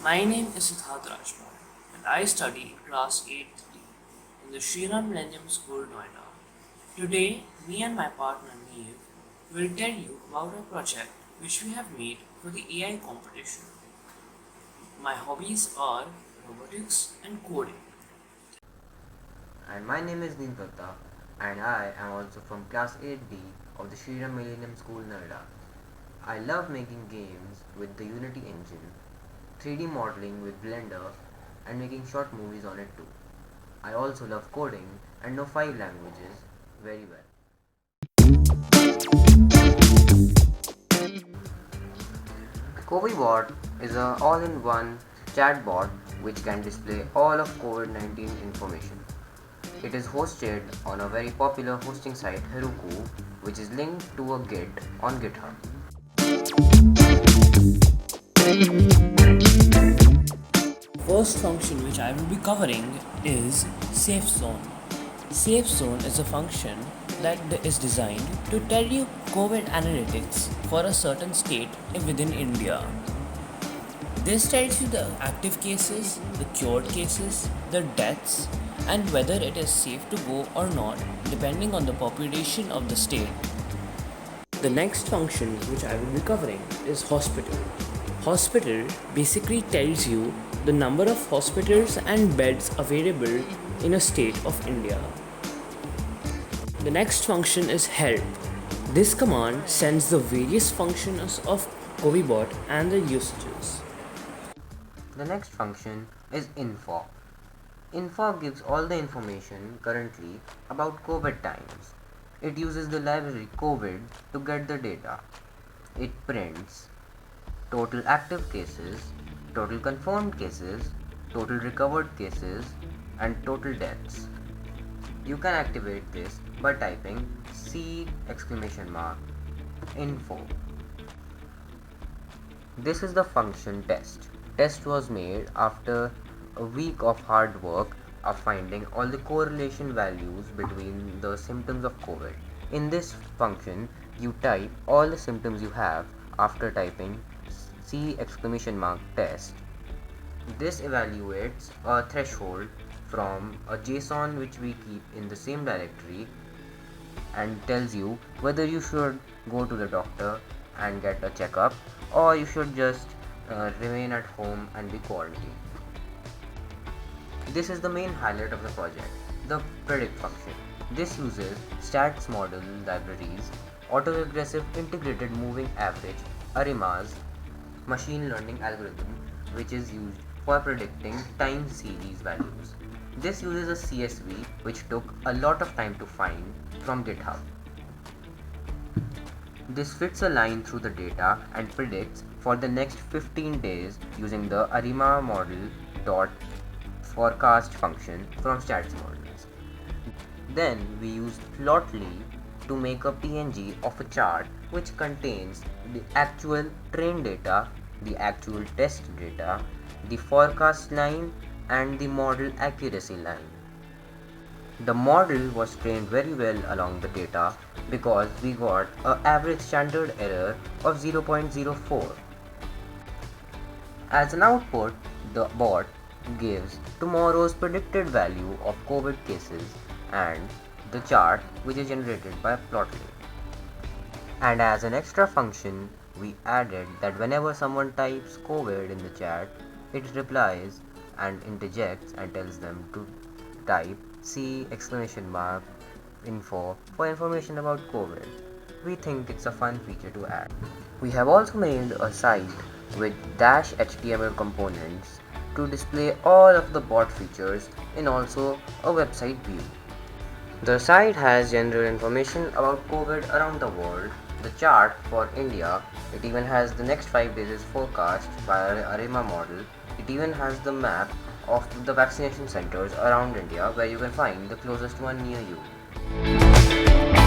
My name is Siddharth Rajpal and I study class 8-3 in the Shriram Millennium School, Noida. Today, me and my partner Neve will tell you about a project which we have made for the AI competition. My hobbies are robotics and coding. And my name is Neelkatta, and I am also from class 8D of the Shriram Millennium School, Noida. I love making games with the Unity engine, 3D modeling with Blender, and making short movies on it too. I also love coding and know 5 languages very well. CoviBot is an all-in-one chatbot which can display all of COVID-19 information. It is hosted on a very popular hosting site Heroku, which is linked to a Git on GitHub. First function which I will be covering is Safe Zone. Safe Zone is a function that is designed to tell you COVID analytics for a certain state within India. This tells you the active cases, the cured cases, the deaths, and whether it is safe to go or not depending on the population of the state. The next function which I will be covering is hospital. Hospital basically tells you the number of hospitals and beds available in a state of India. The next function is help. This command sends the various functions of CoviBot and their usages. The next function is info. Info gives all the information currently about COVID times. It uses the library COVID to get the data. It prints total active cases, total confirmed cases, total recovered cases, and total deaths. You can activate this by typing C info. This is the function test. Test was made after a week of hard work of finding all the correlation values between the symptoms of COVID. In this function, you type all the symptoms you have after typing C test. This evaluates a threshold from a JSON which we keep in the same directory and tells you whether you should go to the doctor and get a checkup or you should just remain at home and be quarantined. This is the main highlight of the project, the predict function. This uses stats model libraries, autoregressive integrated moving average, ARIMA's machine learning algorithm, which is used for predicting time series values. This uses a CSV which took a lot of time to find from GitHub. This fits a line through the data and predicts for the next 15 days using the ARIMA model dot forecast function from stats models. Then we use Plotly to make a PNG of a chart which contains the actual train data, the actual test data, the forecast line, and the model accuracy line. The model was trained very well along the data because we got an average standard error of 0.04. As an output, the bot gives tomorrow's predicted value of COVID cases and the chart which is generated by Plotly. And as an extra function, we added that whenever someone types COVID in the chat, it replies and interjects and tells them to type C info for information about COVID. We think it's a fun feature to add. We have also made a site with dash HTML components to display all of the bot features in also a website view. The site has general information about COVID around the world, the chart for India, it even has the next 5 days forecast by ARIMA model, it even has the map of the vaccination centers around India where you can find the closest one near you.